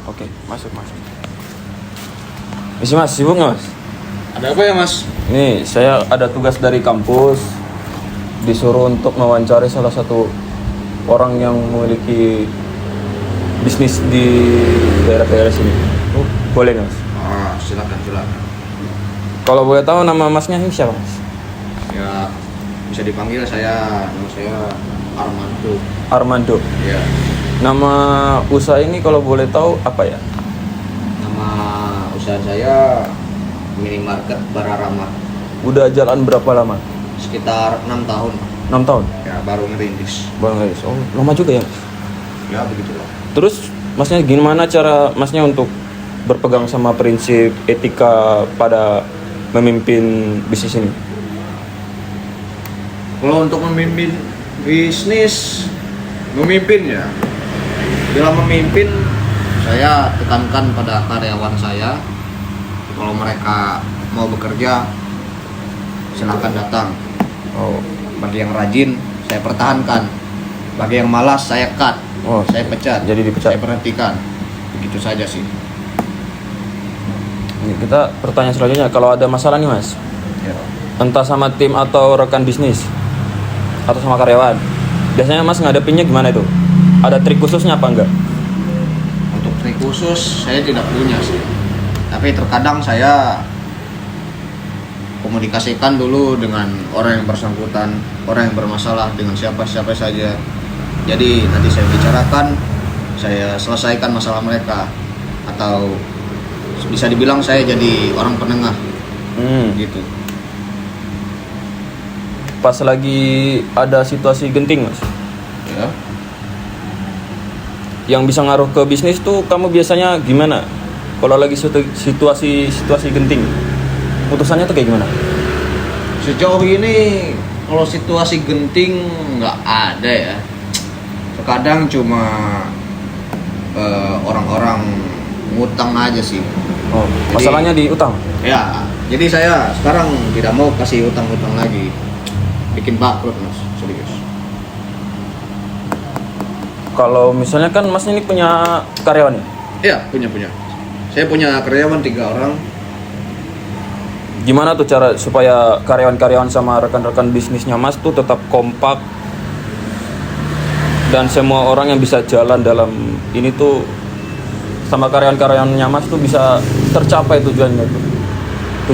Oke, masuk. Mas, sibuk nggak mas? Ada apa ya mas? Ini saya ada tugas dari kampus, disuruh untuk mewawancari salah satu orang yang memiliki bisnis di daerah-daerah sini. Boleh nggak mas? Silakan. Kalau boleh tahu nama masnya ini siapa mas? Ya bisa dipanggil nama saya Armando. Armando. Ya. Nama usaha ini kalau boleh tahu apa ya? Nama usaha saya Minimarket Bararama. Udah jalan berapa lama? Sekitar 6 tahun. 6 tahun? Ya baru ngerintis. Oh, lama juga ya? Ya begitulah. Terus masnya gimana cara masnya untuk berpegang sama prinsip etika pada memimpin bisnis ini? Kalau untuk memimpin bisnis, ya. Bila memimpin, saya tekankan pada karyawan saya. Kalau mereka mau bekerja, silakan datang. Oh, Bagi yang rajin, saya pertahankan. Bagi yang malas, saya cut. Saya pecat. Jadi dipecat. Saya berhentikan. Begitu saja sih. Ini kita pertanyaan selanjutnya, kalau ada masalah nih mas, Ya. entah sama tim atau rekan bisnis atau sama karyawan, biasanya mas ngadepinnya gimana itu? Ada trik khususnya apa enggak? Untuk trik khusus, saya tidak punya sih. Tapi terkadang saya komunikasikan dulu dengan orang yang bersangkutan, orang yang bermasalah dengan siapa saja. Jadi nanti saya bicarakan, saya selesaikan masalah mereka, atau bisa dibilang saya jadi orang penengah gitu. Pas lagi ada situasi genting mas, Ya. yang bisa ngaruh ke bisnis tuh kamu biasanya gimana? Kalau lagi situasi genting, putusannya tuh kayak gimana? Sejauh ini kalau situasi genting nggak ada ya. Terkadang cuma orang-orang ngutang aja sih. Oh, masalahnya di utang. Ya, jadi saya sekarang tidak mau kasih utang-utang lagi. Bikin bangkrut mas, serius. Kalau misalnya kan mas ini punya karyawan ya? Iya, punya. Saya punya karyawan 3 orang. Gimana tuh cara supaya karyawan-karyawan sama rekan-rekan bisnisnya mas tuh tetap kompak dan semua orang yang bisa jalan dalam ini tuh sama karyawan-karyawannya mas tuh bisa tercapai tujuannya tuh,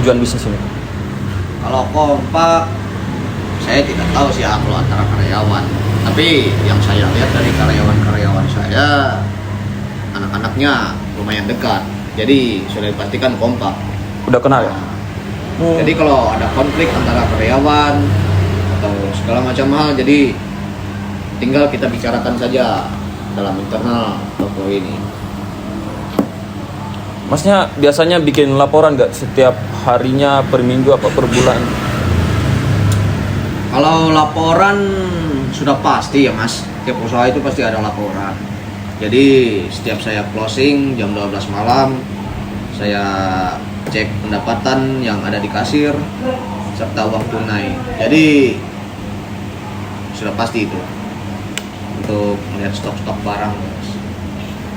tujuan bisnis ini? Kalau kompak, saya tidak tahu sih kalau antara karyawan. Tapi yang saya lihat dari karyawan-karyawan saya, anak-anaknya lumayan dekat. Jadi sudah dipastikan kompak. Udah kenal ya? Jadi kalau ada konflik antara karyawan atau segala macam hal, jadi tinggal kita bicarakan saja dalam internal toko ini. Masnya biasanya bikin laporan nggak setiap harinya, per minggu, apa per bulan? Kalau laporan sudah pasti ya mas, setiap usaha itu pasti ada laporan. Jadi setiap saya closing jam 12 malam, saya cek pendapatan yang ada di kasir serta uang tunai. Jadi sudah pasti itu untuk melihat stok-stok barang mas.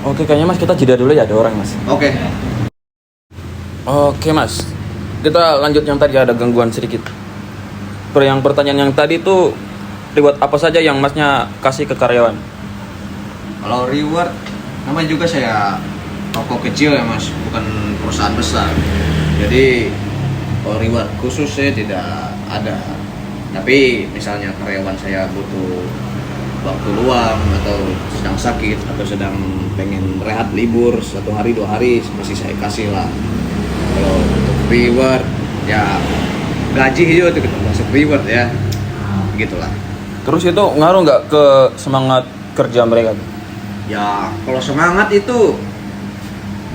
Oke, kayaknya mas kita jeda dulu ya, ada orang mas. Oke. Oke mas, kita lanjut yang tadi ada gangguan sedikit. Yang pertanyaan yang tadi tuh, reward apa saja yang masnya kasih ke karyawan? Kalau reward, namanya juga saya toko kecil ya mas, bukan perusahaan besar. Jadi kalau reward khusus saya tidak ada. Tapi misalnya karyawan saya butuh waktu luang atau sedang sakit atau sedang pengen rehat libur 1 hari 2 hari, masih saya kasih lah. Kalau untuk reward ya gaji juga itu kita masuk reward ya, begitulah. Terus itu ngaruh nggak ke semangat kerja mereka? Ya kalau semangat itu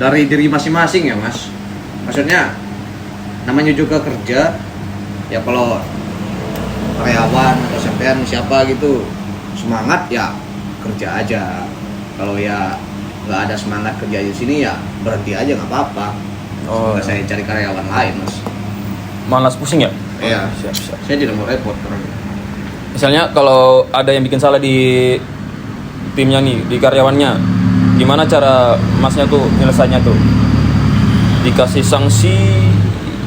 dari diri masing-masing ya mas. Maksudnya namanya juga kerja ya. Kalau karyawan atau sampean siapa gitu semangat ya kerja aja. Kalau ya nggak ada semangat kerja di sini ya berhenti aja, nggak apa-apa. Semoga saya cari karyawan lain mas. Malas pusing ya? Iya. Siap. Saya tidak mau repot orang. Misalnya kalau ada yang bikin salah di timnya nih, di karyawannya, gimana cara masnya tuh nyelesainya tuh? Dikasih sanksi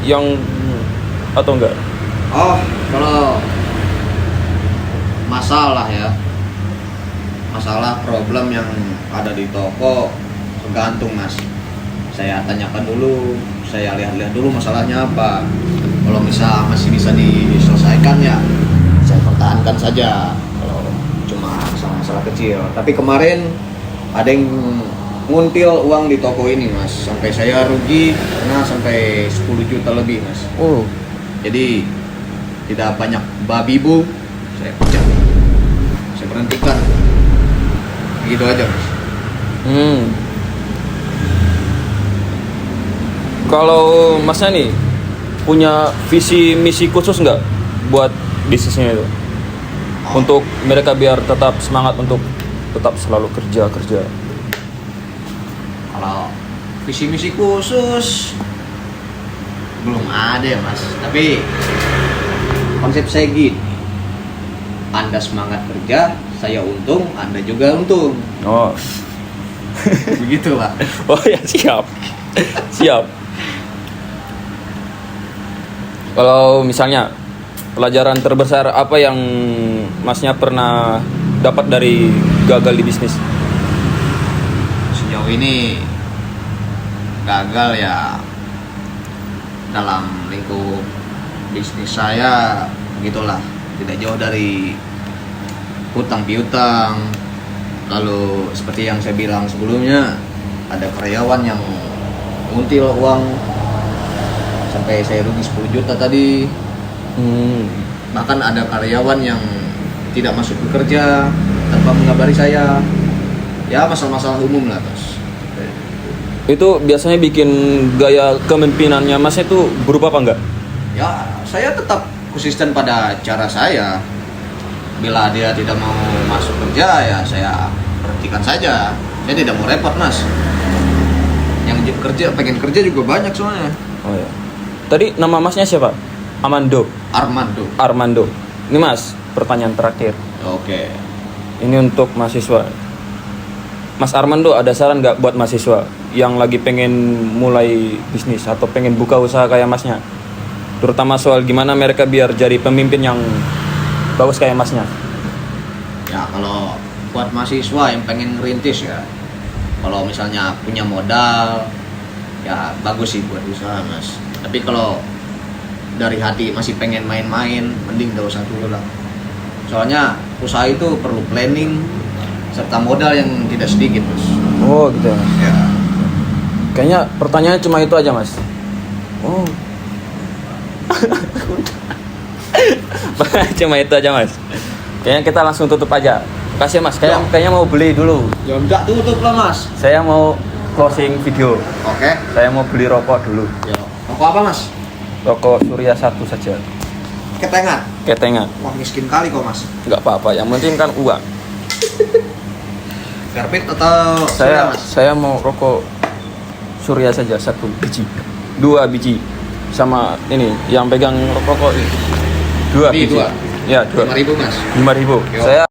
yang atau enggak? Oh, kalau masalah ya, masalah problem yang ada di toko tergantung mas. Saya tanyakan dulu, saya lihat-lihat dulu masalahnya apa. Kalau misal masih bisa diselesaikan ya saya pertahankan saja. Kalau cuma masalah kecil. Tapi kemarin ada yang nguntil uang di toko ini mas, sampai saya rugi karena sampai 10 juta lebih mas. Oh, Jadi tidak banyak babi bu, saya pecat, saya berhentikan, gitu aja mas. Kalau masnya nih punya visi misi khusus nggak buat bisnisnya itu? Untuk mereka biar tetap semangat untuk tetap selalu kerja. Kalau visi misi khusus belum ada ya mas, tapi konsep saya gini, Anda semangat kerja, saya untung, Anda juga untung, Oh, begitu pak. oh ya siap. Kalau misalnya pelajaran terbesar apa yang masnya pernah dapat dari gagal di bisnis? Sejauh ini gagal ya dalam lingkup bisnis saya, gitulah, tidak jauh dari hutang piutang. Lalu seperti yang saya bilang sebelumnya, ada karyawan yang nguntil uang sampai saya rugi 10 juta tadi. Bahkan ada karyawan yang tidak masuk bekerja tanpa mengabari saya. Ya masalah-masalah umum lah mas. Itu biasanya bikin gaya kepemimpinannya mas itu berubah apa enggak? Ya saya tetap konsisten pada cara saya. Bila dia tidak mau masuk kerja ya saya berhentikan saja. Saya tidak mau repot mas. Yang kerja pengen kerja juga banyak soalnya. Oh ya. Tadi nama masnya siapa? Armando. Ini mas, pertanyaan terakhir. Oke. Ini untuk mahasiswa. Mas Armando ada saran nggak buat mahasiswa yang lagi pengen mulai bisnis atau pengen buka usaha kayak masnya? Terutama soal gimana mereka biar jadi pemimpin yang bagus kayak masnya. Ya kalau buat mahasiswa yang pengen ngerintis ya, kalau misalnya punya modal ya bagus sih buat usaha mas. Tapi kalau dari hati masih pengen main-main, mending gak usah dulu lah. Soalnya usaha itu perlu planning serta modal yang tidak sedikit mas. Oh gitu ya mas. Ya. Kayaknya pertanyaannya cuma itu aja mas. Oh. Cuma itu aja mas. Kayaknya kita langsung tutup aja. Kasih mas. Kayaknya mau beli dulu. Ya enggak tutup lah mas. Saya mau closing video. Oke. Saya mau beli rokok dulu. Ya. Rokok apa mas? Rokok Surya 1 saja. Ketengan. Wah miskin kali kok mas. Nggak apa-apa. Yang penting kan uang. Karpet atau Surya, mas? Saya mau rokok Surya saja 1 biji. 2 biji. Sama ini yang pegang rokok ini. 2 biji. Dua. Ya 2. 5.000 mas. 5.000. Yo. Saya